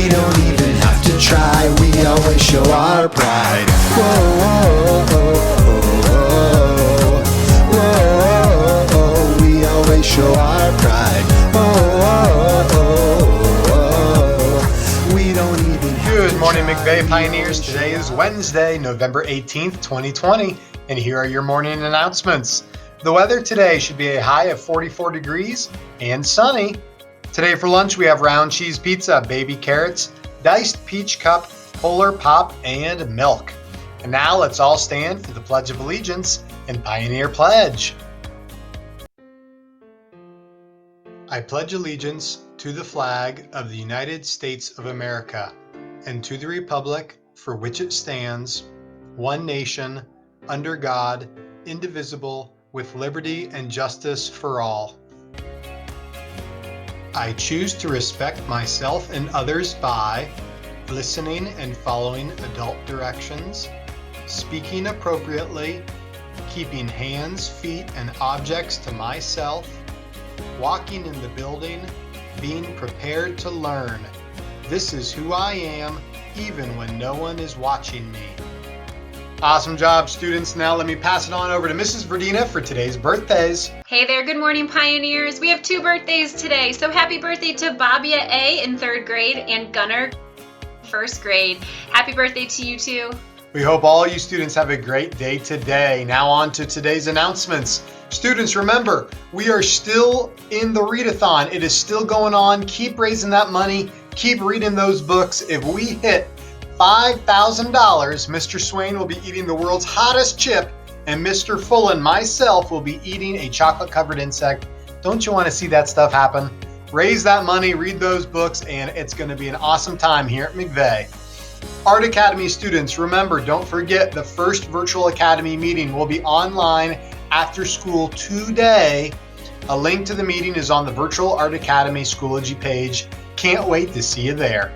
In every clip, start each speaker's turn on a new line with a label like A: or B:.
A: We don't even have to try, we always show our pride. Whoa, whoa, whoa, whoa, whoa, we always show our pride. We don't even have
B: Good
A: to
B: morning,
A: try,
B: McVay
A: we
B: Pioneers.
A: always
B: Today
A: show
B: is
A: our
B: Wednesday, November 18th, 2020, and here are your morning announcements. The weather today should be a high of 44 degrees and sunny. Today for lunch, we have round cheese pizza, baby carrots, diced peach cup, Polar Pop, and milk. And now let's all stand for the Pledge of Allegiance and Pioneer Pledge. I pledge allegiance to the flag of the United States of America and to the republic for which it stands, one nation, under God, indivisible, with liberty and justice for all. I choose to respect myself and others by listening and following adult directions, speaking appropriately, keeping hands, feet, and objects to myself, walking in the building, being prepared to learn. This is who I am, even when no one is watching me. Awesome job, students. Now let me pass it on over to Mrs. Verdina for today's birthdays.
C: Hey there, good morning, Pioneers. We have 2 birthdays today, so happy birthday to Bobbia A in 3rd grade and Gunnar 1st grade. Happy birthday to you two.
B: We hope all you students have a great day today. Now on to today's announcements. Students, remember, we are still in the readathon. It is still going on. Keep raising that money. Keep reading those books. If we hit $5,000, Mr. Swain will be eating the world's hottest chip, and Mr. Full and myself will be eating a chocolate-covered insect. Don't you want to see that stuff happen? Raise that money, read those books, and it's going to be an awesome time here at McVay. Art Academy students, remember, don't forget the first virtual Academy meeting will be online after school today. A link to the meeting is on the Virtual Art Academy Schoology page. Can't wait to see you there.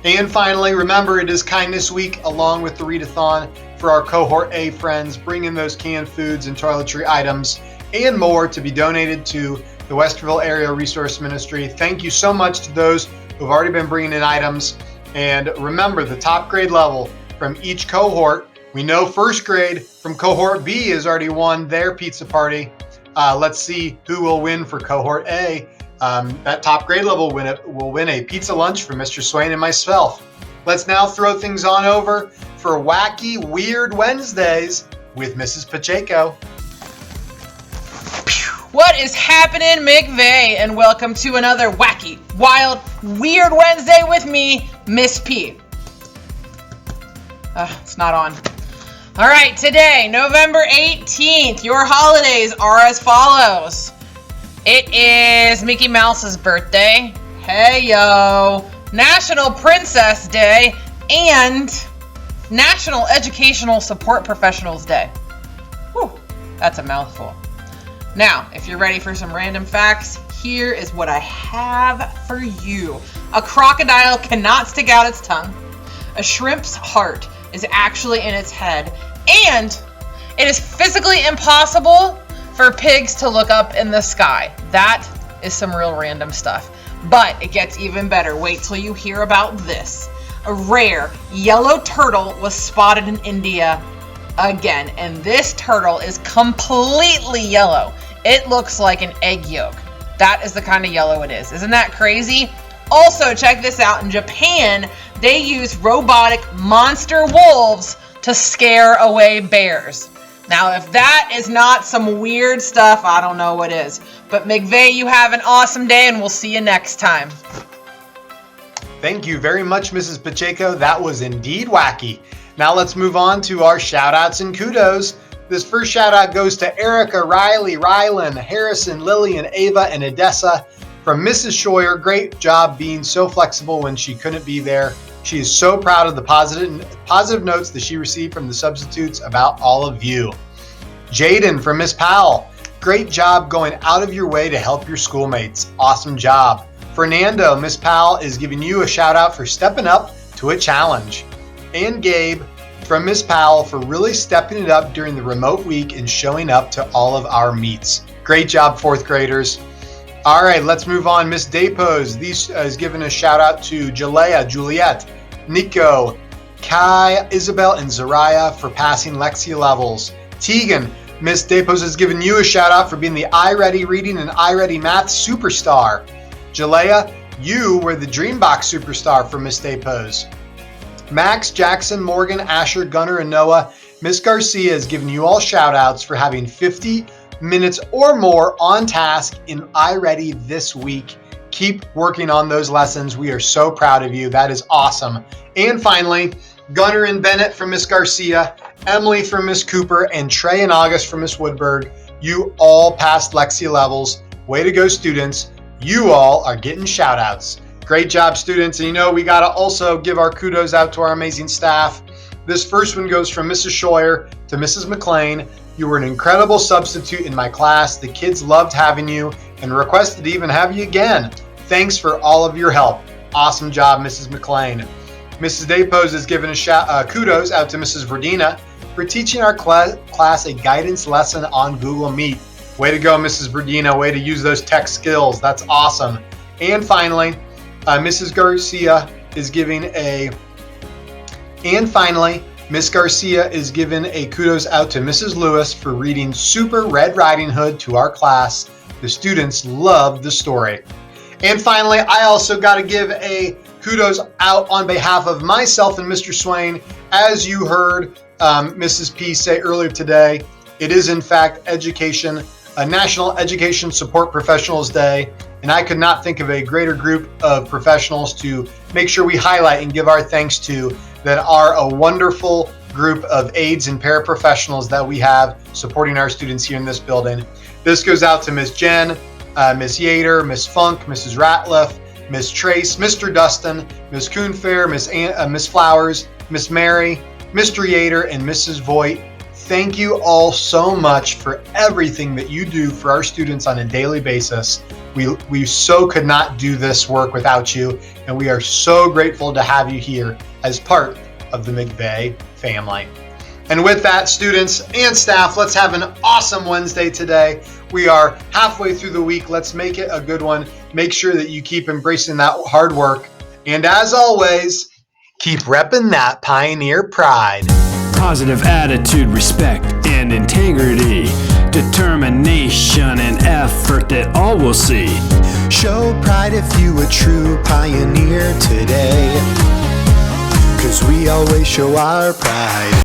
B: And finally, remember, it is Kindness Week along with the readathon for our Cohort A friends. Bring in those canned foods and toiletry items and more to be donated to the Westerville Area Resource Ministry. Thank you so much to those who've already been bringing in items. And remember, the top grade level from each cohort. We know 1st grade from Cohort B has already won their pizza party. Let's see who will win for Cohort A. That top grade level will win a pizza lunch from Mr. Swain and myself. Let's now throw things on over for Wacky Weird Wednesdays with Mrs. Pacheco.
D: What is happening, McVay? And welcome to another wacky, wild, weird Wednesday with me, Miss P. It's not on. All right, today, November 18th, your holidays are as follows. It is Mickey Mouse's birthday. Hey, yo. National Princess Day and National Educational Support Professionals Day. Whew, that's a mouthful. Now, if you're ready for some random facts, here is what I have for you. A crocodile cannot stick out its tongue. A shrimp's heart is actually in its head. And it is physically impossible for pigs to look up in the sky. That is some real random stuff. But it gets even better. Wait till you hear about this. A rare yellow turtle was spotted in India again. And this turtle is completely yellow. It looks like an egg yolk. That is the kind of yellow it is. Isn't that crazy? Also, check this out. In Japan, they use robotic monster wolves to scare away bears. Now, if that is not some weird stuff, I don't know what is. But McVay, you have an awesome day, and we'll see you next time.
B: Thank you very much, Mrs. Pacheco. That was indeed wacky. Now let's move on to our shout-outs and kudos. This first shout-out goes to Erica, Riley, Rylan, Harrison, Lillian, Ava, and Odessa. From Mrs. Scheuer, great job being so flexible when she couldn't be there. She is so proud of the positive notes that she received from the substitutes about all of you. Jaden from Miss Powell, great job going out of your way to help your schoolmates. Awesome job. Fernando, Miss Powell is giving you a shout out for stepping up to a challenge. And Gabe from Miss Powell for really stepping it up during the remote week and showing up to all of our meets. Great job, 4th graders. All right, let's move on. Miss Dapos, these is giving a shout out to Jalea, Juliet, Nico, Kai, Isabel, and Zariah for passing Lexia levels. Tegan, Miss Dapos has given you a shout out for being the iReady Reading and iReady Math superstar. Jalea, you were the Dreambox superstar for Miss Dapos. Max, Jackson, Morgan, Asher, Gunnar, and Noah, Miss Garcia has given you all shout outs for having 50 minutes or more on task in iReady this week. Keep working on those lessons. We are so proud of you. That is awesome. And finally, Gunnar and Bennett from Miss Garcia, Emily from Miss Cooper, and Trey and August from Miss Woodburg. You all passed Lexia levels. Way to go, students. You all are getting shout outs. Great job, students. And you know, we got to also give our kudos out to our amazing staff. This first one goes from Mrs. Scheuer to Mrs. McLean. You were an incredible substitute in my class. The kids loved having you and requested to even have you again. Thanks for all of your help. Awesome job, Mrs. McLean. Mrs. Dapos has given a kudos out to Mrs. Verdina for teaching our class a guidance lesson on Google Meet. Way to go, Mrs. Verdina. Way to use those tech skills. That's awesome. And finally, Miss Garcia is giving a kudos out to Mrs. Lewis for reading Super Red Riding Hood to our class. The students loved the story. And finally, I also got to give a kudos out on behalf of myself and Mr. Swain. As you heard Mrs. P say earlier today, it is in fact National Education Support Professionals Day, and I could not think of a greater group of professionals to make sure we highlight and give our thanks to than are a wonderful group of aides and paraprofessionals that we have supporting our students here in this building. This goes out to Ms. Jen, Ms. Yater, Ms. Funk, Mrs. Ratliff, Ms. Trace, Mr. Dustin, Ms. Coonfair, Ms. Flowers, Ms. Mary, Mr. Yater, and Mrs. Voigt. Thank you all so much for everything that you do for our students on a daily basis. We so could not do this work without you, and we are so grateful to have you here as part of the McVay family. And with that, students and staff, let's have an awesome Wednesday today. We are halfway through the week. Let's make it a good one. Make sure that you keep embracing that hard work. And as always, keep repping that Pioneer pride.
E: Positive attitude, respect, and integrity. Determination and effort that all will see.
A: Show pride if you a true pioneer today, 'cause we always show our pride.